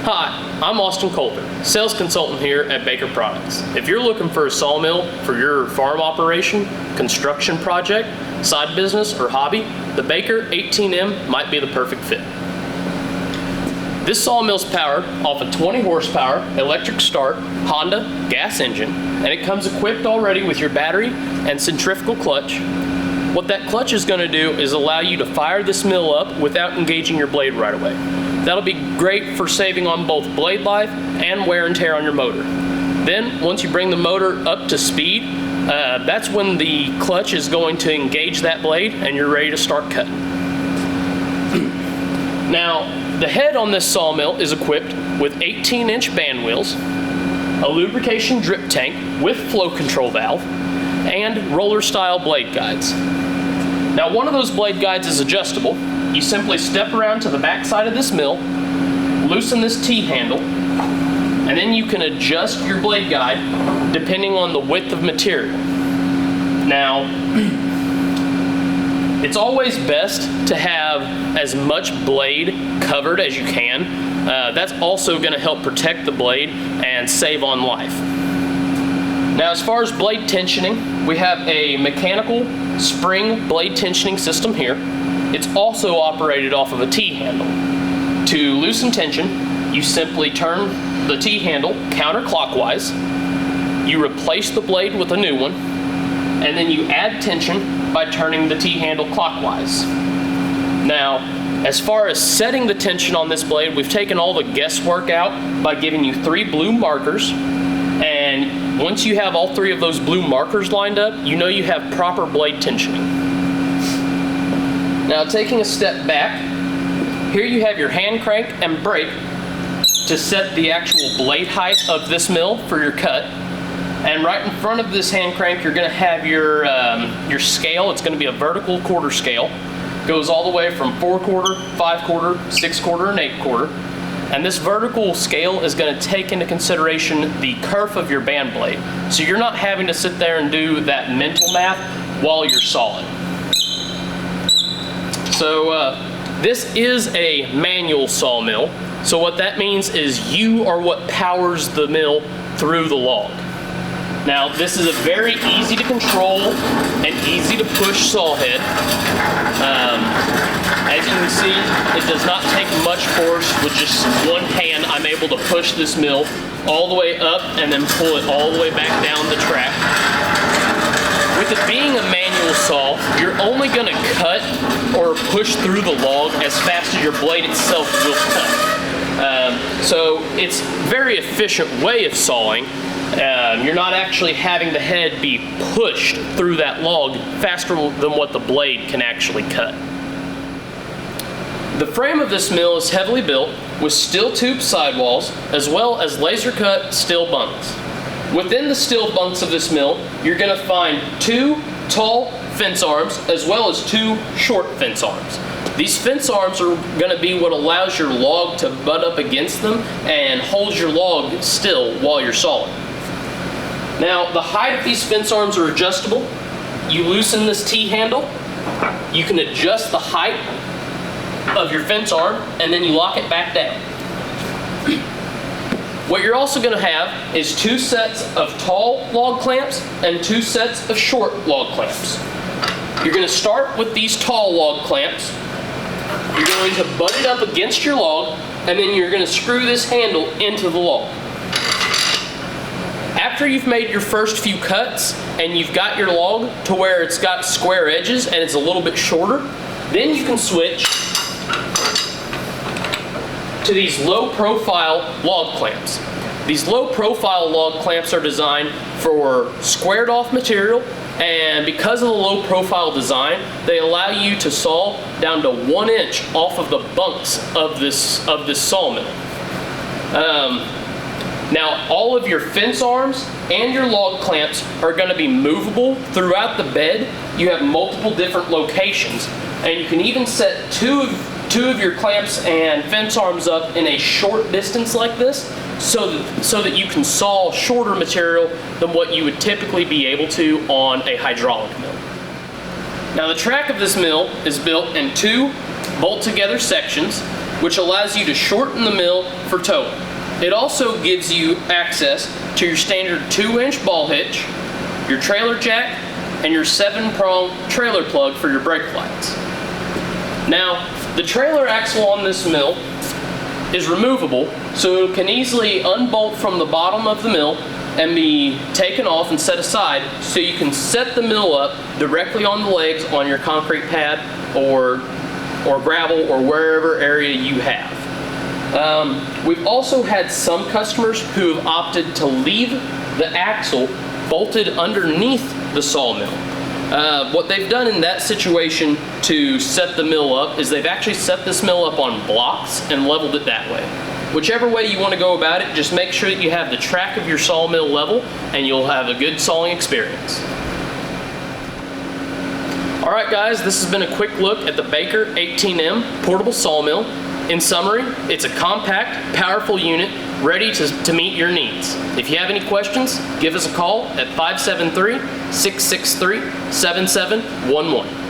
Hi, I'm Austin Colter, sales consultant here at Baker Products. If you're looking for a sawmill for your farm operation, construction project, side business, or hobby, the Baker 18M might be the perfect fit. This sawmill's powered off a 20 horsepower electric start Honda gas engine, and it comes equipped already with your battery and centrifugal clutch. What that clutch is going to do is allow you to fire this mill up without engaging your blade right away. That'll be great for saving on both blade life and wear and tear on your motor. Then, once you bring the motor up to speed, that's when the clutch is going to engage that blade and you're ready to start cutting. Now, the head on this sawmill is equipped with 18-inch band wheels, a lubrication drip tank with flow control valve, and roller-style blade guides. Now, one of those blade guides is adjustable. You simply step around to the back side of this mill, loosen this T-handle, and then you can adjust your blade guide depending on the width of material. Now, it's always best to have as much blade covered as you can. That's also going to help protect the blade and save on life. Now, as far as blade tensioning, we have a mechanical spring blade tensioning system here. It's also operated off of a T-handle. To loosen tension, you simply turn the T-handle counterclockwise, you replace the blade with a new one, and then you add tension by turning the T-handle clockwise. Now, as far as setting the tension on this blade, we've taken all the guesswork out by giving you 3 blue markers, and once you have all 3 of those blue markers lined up, you know you have proper blade tensioning. Now, taking a step back, here you have your hand crank and brake to set the actual blade height of this mill for your cut. And right in front of this hand crank, you're going to have your scale. It's going to be a vertical quarter scale. Goes all the way from 4/4, 5/4, 6/4, and 8/4. And this vertical scale is going to take into consideration the kerf of your band blade. So you're not having to sit there and do that mental math while you're sawing. So this is a manual sawmill. So what that means is you are what powers the mill through the log. Now, this is a very easy to control and easy to push saw head. As you can see, it does not take much force. With just one hand, I'm able to push this mill all the way up and then pull it all the way back down the track. With it being a manual saw, you're only going to cut or push through the log as fast as your blade itself will cut. So it's a very efficient way of sawing. You're not actually having the head be pushed through that log faster than what the blade can actually cut. The frame of this mill is heavily built with steel tube sidewalls as well as laser cut steel bunks. Within the steel bunks of this mill, you're going to find 2 tall fence arms as well as 2 short fence arms. These fence arms are going to be what allows your log to butt up against them and holds your log still while you're sawing. Now, the height of these fence arms are adjustable. You loosen this T-handle, you can adjust the height of your fence arm, and then you lock it back down. What you're also going to have is 2 sets of tall log clamps and 2 sets of short log clamps. You're going to start with these tall log clamps. You're going to butt it up against your log, and then you're going to screw this handle into the log. After you've made your first few cuts and you've got your log to where it's got square edges and it's a little bit shorter, then you can switch to these low-profile log clamps. These low-profile log clamps are designed for squared-off material, and because of the low-profile design, they allow you to saw down to 1 inch off of the bunks of this sawmill. Now, all of your fence arms and your log clamps are going to be movable throughout the bed. You have multiple different locations, and you can even set two of your clamps and fence arms up in a short distance like this, so that you can saw shorter material than what you would typically be able to on a hydraulic mill. Now, the track of this mill is built in 2 bolt-together sections, which allows you to shorten the mill for towing. It also gives you access to your standard 2-inch ball hitch, your trailer jack, and your 7-prong trailer plug for your brake pads. Now, the trailer axle on this mill is removable, so it can easily unbolt from the bottom of the mill and be taken off and set aside, so you can set the mill up directly on the legs on your concrete pad or gravel or wherever area you have. We've also had some customers who have opted to leave the axle bolted underneath the sawmill. What they've done in that situation to set the mill up is they've actually set this mill up on blocks and leveled it that way. Whichever way you want to go about it, just make sure that you have the track of your sawmill level and you'll have a good sawing experience. Alright guys, this has been a quick look at the Baker 18M portable sawmill. In summary, it's a compact, powerful unit ready to meet your needs. If you have any questions, give us a call at 573-663-7711.